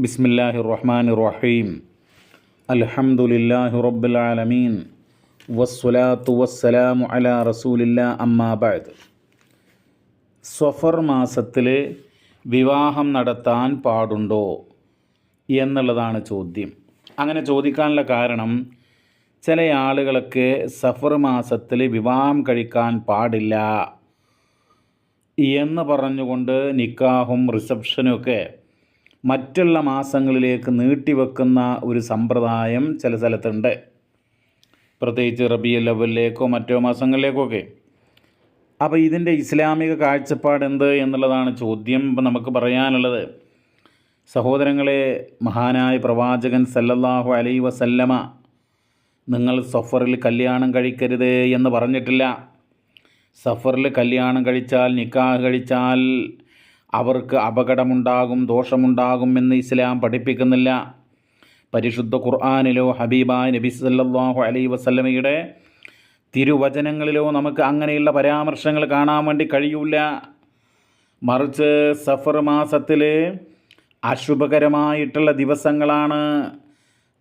ബിസ്മില്ലാഹിർ റഹ്മാനിർ റഹീം. അൽഹംദുലില്ലാഹി റബ്ബിൽ ആലമീൻ വസ്സലാത്തു വസ്സലാമു അലാ റസൂലില്ലാ അമ്മാ ബഅദ്. സ്വഫർ മാസത്തിൽ വിവാഹം നടത്താൻ പാടുണ്ടോ എന്നുള്ളതാണ് ചോദ്യം. അങ്ങനെ ചോദിക്കാനുള്ള കാരണം, ചില ആളുകളൊക്കെ സഫർ മാസത്തിൽ വിവാഹം കഴിക്കാൻ പാടില്ല എന്ന് പറഞ്ഞുകൊണ്ട് നിക്കാഹും റിസപ്ഷനുമൊക്കെ മറ്റുള്ള മാസങ്ങളിലേക്ക് നീട്ടിവെക്കുന്ന ഒരു സമ്പ്രദായം ചില സ്ഥലത്തുണ്ട്. പ്രത്യേകിച്ച് റബീഉൽ അവ്വലിലേക്കോ മറ്റോ മാസങ്ങളിലേക്കൊക്കെ. അപ്പോൾ ഇതിൻ്റെ ഇസ്ലാമിക കാഴ്ചപ്പാട് എന്ത് എന്നുള്ളതാണ് ചോദ്യം. നമുക്ക് പറയാനുള്ളത്, സഹോദരങ്ങളെ, മഹാനായ പ്രവാചകൻ സല്ലല്ലാഹു അലൈഹി വസല്ലമ നിങ്ങൾ സഫറിൽ കല്യാണം കഴിക്കരുത് എന്ന് പറഞ്ഞിട്ടില്ല. സഫറിൽ കല്യാണം കഴിച്ചാൽ, നിക്കാഹ് കഴിച്ചാൽ അവർക്ക് അപകടമുണ്ടാകും, ദോഷമുണ്ടാകും എന്ന് ഇസ്ലാം പഠിപ്പിക്കുന്നില്ല. പരിശുദ്ധ ഖുർആനിലോ ഹബീബായ നബി സല്ലല്ലാഹു അലൈഹി വസല്ലമയുടെ തിരുവചനങ്ങളിലോ നമുക്ക് അങ്ങനെയുള്ള പരാമർശങ്ങൾ കാണാൻ വേണ്ടി കഴിയൂല. മറിച്ച് സഫർ മാസത്തിൽ അശുഭകരമായിട്ടുള്ള ദിവസങ്ങളാണ്,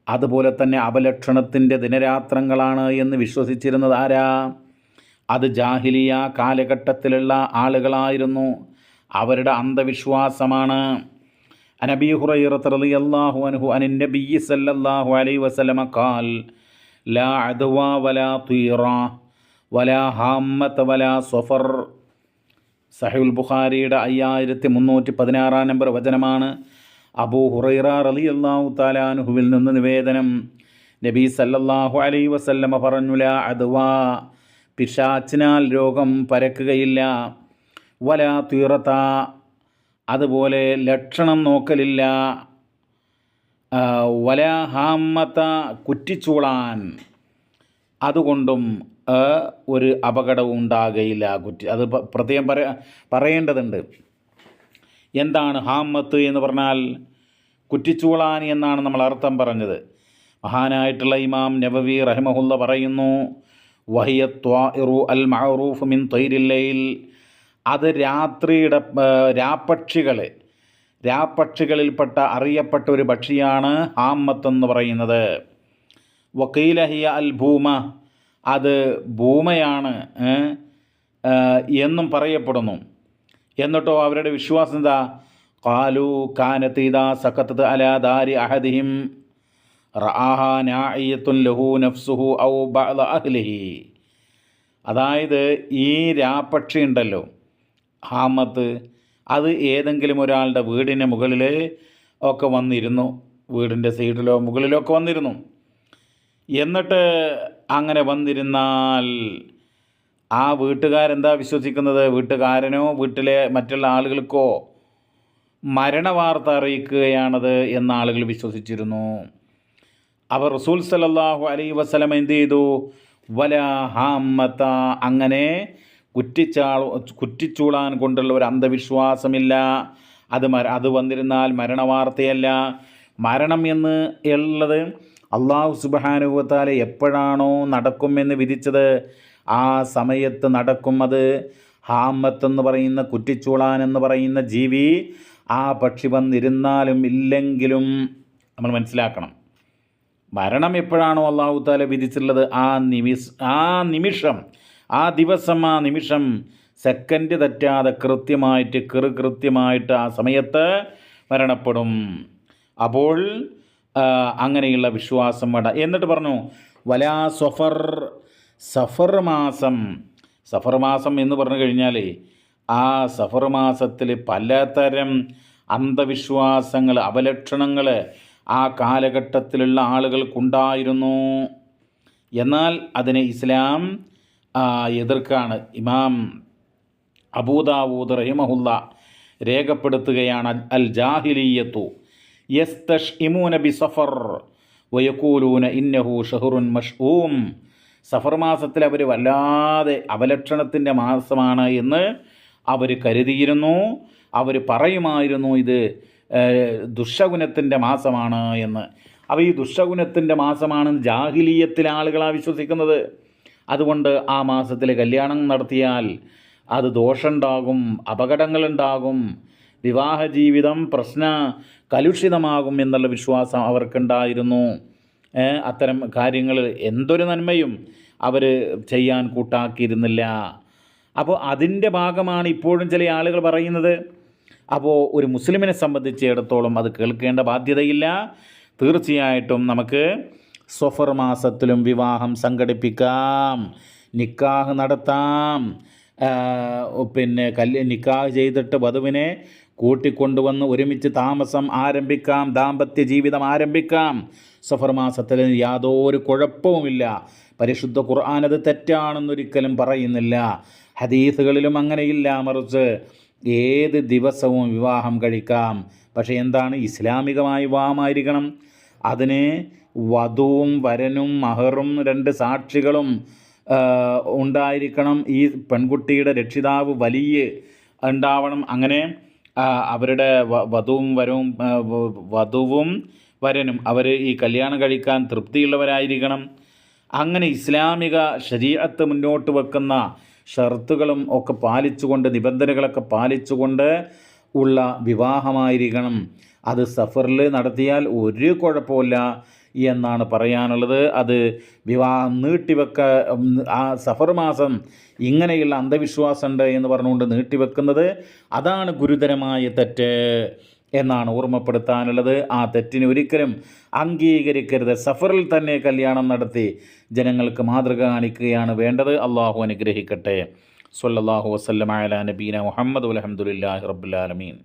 അതുപോലെ തന്നെ അപലക്ഷണത്തിൻ്റെ ദിനരാത്രങ്ങളാണ് എന്ന് വിശ്വസിച്ചിരുന്നത് ആരാ? അത് ജാഹിലിയ കാലഘട്ടത്തിലുള്ള ആളുകളായിരുന്നു. അവരുടെ അന്ധവിശ്വാസമാണ്. അനബീ ഹുറൈറത റളിയല്ലാഹു അൻഹു അനിൻ നബിയ്യി സല്ലല്ലാഹു അലൈഹി വസല്ലമ ഖാൽ ലാ അദ്വ വലാ തീറ വലാ ഹാമ്മത വലാ സഫർ. സഹീഹുൽ ബുഖാരിയുടെ 5316 നമ്പർ വചനമാണ്. അബൂ ഹുറൈറ റളിയല്ലാഹു തആല അൻഹുവിൽ നിന്ന് നിവേദനം. നബി സല്ലല്ലാഹു അലൈഹി വസല്ലമ പറഞ്ഞു, ലാ അദ്വ, പിശാച്ചിനാൽ രോഗം പരക്കുകയില്ല, വലാ തീറത, അതുപോലെ ലക്ഷണം നോക്കലില്ല, വലാ ഹാമ്മത, കുറ്റിച്ചൂളാൻ, അതുകൊണ്ടും ഒരു അപകടവും ഉണ്ടാകുകയില്ല. അത് പ്രത്യേകം പറയേണ്ടതുണ്ട്. എന്താണ് ഹാമ്മത്ത് എന്ന് പറഞ്ഞാൽ? കുറ്റിച്ചൂളാൻ എന്നാണ് നമ്മൾ അർത്ഥം പറഞ്ഞത്. മഹാനായിട്ടുള്ള ഇമാം നവവി റഹിമഹുല്ല പറയുന്നു, വഹിയ ത്വാഇറു അൽ മഅറൂഫ് മിൻ തൈരിൽ ലൈൽ, അത് രാത്രിയുടെ രാപ്പക്ഷികളിൽപ്പെട്ട അറിയപ്പെട്ട ഒരു പക്ഷിയാണ് ഹാമ്മത്തെന്ന് പറയുന്നത്. വക്കീല ഹിയ അൽ ഭൂമ, അത് ഭൂമയാണ് എന്നും പറയപ്പെടുന്നു. എന്നിട്ടോ അവരുടെ വിശ്വാസം എന്താ? ഖാലു കാനത് ഇദാ സഖതത് അലാ ദാരി അഹദിഹിം റആഹ നാഇയത്തുൻ ലഹു നഫ്സുഹു ഔ ബഅദ അഹ്ലിഹി. അതായത് ഈ രാപ്പക്ഷി ഉണ്ടല്ലോ, ഹാമത്ത്, അത് ഏതെങ്കിലും ഒരാളുടെ വീടിന് മുകളിൽ ഒക്കെ വന്നിരുന്നു, വീടിൻ്റെ സൈഡിലോ മുകളിലോ ഒക്കെ വന്നിരുന്നു. എന്നിട്ട് അങ്ങനെ വന്നിരുന്നാൽ ആ വീട്ടുകാരെന്താ വിശ്വസിക്കുന്നത്? വീട്ടുകാരനോ വീട്ടിലെ മറ്റുള്ള ആളുകൾക്കോ മരണവാർത്ത അറിയിക്കുകയാണത് എന്ന് ആളുകൾ വിശ്വസിച്ചിരുന്നു. അവർ റസൂൽ സല്ലല്ലാഹു അലൈഹി വസല്ലം എന്ത് ചെയ്തു? വലാ ഹാമ്മത, അങ്ങനെ കുറ്റിച്ചൂളാൻ കൊണ്ടുള്ള ഒരു അന്ധവിശ്വാസമില്ല. അത് വന്നിരുന്നാൽ മരണവാർത്തയല്ല. മരണം എന്ന് ഉള്ളത് അള്ളാഹു സുബ്ഹാനഹു വ തആല എപ്പോഴാണോ നടക്കുമെന്ന് വിധിച്ചത് ആ സമയത്ത് നടക്കും. അത് ഹാമ്മത്തെന്ന് പറയുന്ന, കുറ്റിച്ചൂളാൻ എന്ന് പറയുന്ന ജീവി ആ പക്ഷി വന്നിരുന്നാലും ഇല്ലെങ്കിലും നമ്മൾ മനസ്സിലാക്കണം, മരണം എപ്പോഴാണോ അള്ളാഹു തആല വിധിച്ചിട്ടുള്ളത് ആ നിമിഷം, ആ ദിവസം, ആ നിമിഷം, സെക്കൻഡ് തെറ്റാതെ കൃത്യമായിട്ട് ആ സമയത്ത് മരണപ്പെടും. അപ്പോൾ അങ്ങനെയുള്ള വിശ്വാസം വേണ്ട. എന്നിട്ട് പറഞ്ഞു വലാ സഫർ, സഫർ മാസം എന്ന് പറഞ്ഞു കഴിഞ്ഞാൽ ആ സഫർ മാസത്തിൽ പലതരം അന്ധവിശ്വാസങ്ങൾ, അപലക്ഷണങ്ങൾ ആ കാലഘട്ടത്തിലുള്ള ആളുകൾക്കുണ്ടായിരുന്നു. എന്നാൽ അതിനെ ഇസ്ലാം എതിർക്കാണ്. ഇമാം അബൂ ദാവൂദ് റഹിമഹുല്ല രേഖപ്പെടുത്തുകയാണ്, അൽ ജാഹിലിയ്യത്തു യസ്തശ്ഇമൂന ബിസഫർ വയഖൂലൂന ഇന്നഹു ഷഹറുൻ മഷ്ഊം. സഫർ മാസത്തിൽ അവർ വല്ലാതെ അപലക്ഷണത്തിൻ്റെ മാസമാണ് എന്ന് അവർ കരുതിയിരുന്നു. അവർ പറയുമായിരുന്നു ഇത് ദുശ്ശകുനത്തിൻ്റെ മാസമാണ് എന്ന്. അപ്പോൾ ഈ ദുശ്ശകുനത്തിൻ്റെ മാസമാണെന്ന് ജാഹിലിയത്തിലെ ആളുകളാണ് വിശ്വസിക്കുന്നത്. അതുകൊണ്ട് ആ മാസത്തിൽ കല്യാണം നടത്തിയാൽ അത് ദോഷമുണ്ടാകും, അപകടങ്ങളുണ്ടാകും, വിവാഹ ജീവിതം കലുഷിതമാകും എന്നുള്ള വിശ്വാസം അവർക്കുണ്ടായിരുന്നു. അത്തരം കാര്യങ്ങൾ എന്തൊരു നന്മയും അവർ ചെയ്യാൻ കൂട്ടാക്കിയിരുന്നില്ല. അപ്പോൾ അതിൻ്റെ ഭാഗമാണ് ഇപ്പോഴും ചില ആളുകൾ പറയുന്നത്. അപ്പോൾ ഒരു മുസ്ലിമിനെ സംബന്ധിച്ചിടത്തോളം അത് കേൾക്കേണ്ട ബാധ്യതയില്ല. തീർച്ചയായിട്ടും നമുക്ക് സഫർ മാസത്തിലും വിവാഹം സംഘടിപ്പിക്കാം, നിക്കാഹ് നടത്താം. നിക്കാഹ് ചെയ്തിട്ട് വധുവിനെ കൂട്ടിക്കൊണ്ടുവന്ന് ഒരുമിച്ച് താമസം ആരംഭിക്കാം, ദാമ്പത്യ ജീവിതം ആരംഭിക്കാം. സഫർ മാസത്തിൽ യാതൊരു കുഴപ്പവുമില്ല. പരിശുദ്ധ ഖുർആൻ അത് തെറ്റാണെന്നൊരിക്കലും പറയുന്നില്ല. ഹദീസുകളിലും അങ്ങനെയില്ല. മറിച്ച് ഏത് ദിവസവും വിവാഹം കഴിക്കാം. പക്ഷേ എന്താണ്? ഇസ്ലാമികമായ വിവാഹമായിരിക്കണം. അതിന് വധുവും വരനും മഹറും 2 സാക്ഷികളും ഉണ്ടായിരിക്കണം. ഈ പെൺകുട്ടിയുടെ രക്ഷിതാവ് വലിയ ഉണ്ടാവണം. അങ്ങനെ അവരുടെ വധുവും വരനും അവർ ഈ കല്യാണം കഴിക്കാൻ തൃപ്തിയുള്ളവരായിരിക്കണം. അങ്ങനെ ഇസ്ലാമിക ശരീഅത്ത് മുന്നോട്ട് വെക്കുന്ന ഷർത്തുകളും ഒക്കെ പാലിച്ചുകൊണ്ട്, നിബന്ധനകളൊക്കെ പാലിച്ചുകൊണ്ട് ഉള്ള വിവാഹമായിരിക്കണം. അത് സഫറിൽ നടത്തിയാൽ ഒരു കുഴപ്പമില്ല എന്നാണ് പറയാനുള്ളത്. അത് വിവാഹം ആ സഫർ മാസം ഇങ്ങനെയുള്ള അന്ധവിശ്വാസമുണ്ട് എന്ന് പറഞ്ഞുകൊണ്ട് നീട്ടിവെക്കുന്നത് അതാണ് ഗുരുതരമായ തെറ്റ് എന്നാണ് ഓർമ്മപ്പെടുത്താനുള്ളത്. ആ തെറ്റിന് ഒരിക്കലും അംഗീകരിക്കരുത്. സഫറിൽ തന്നെ കല്യാണം നടത്തി ജനങ്ങൾക്ക് മാതൃക കാണിക്കുകയാണ് വേണ്ടത്. അള്ളാഹു അനുഗ്രഹിക്കട്ടെ. സ്വല്ലല്ലാഹു വസല്ലമ അലാ നബീന മുഹമ്മദ് വൽഹംദുലില്ലാഹി റബ്ബിൽ ആലമീൻ.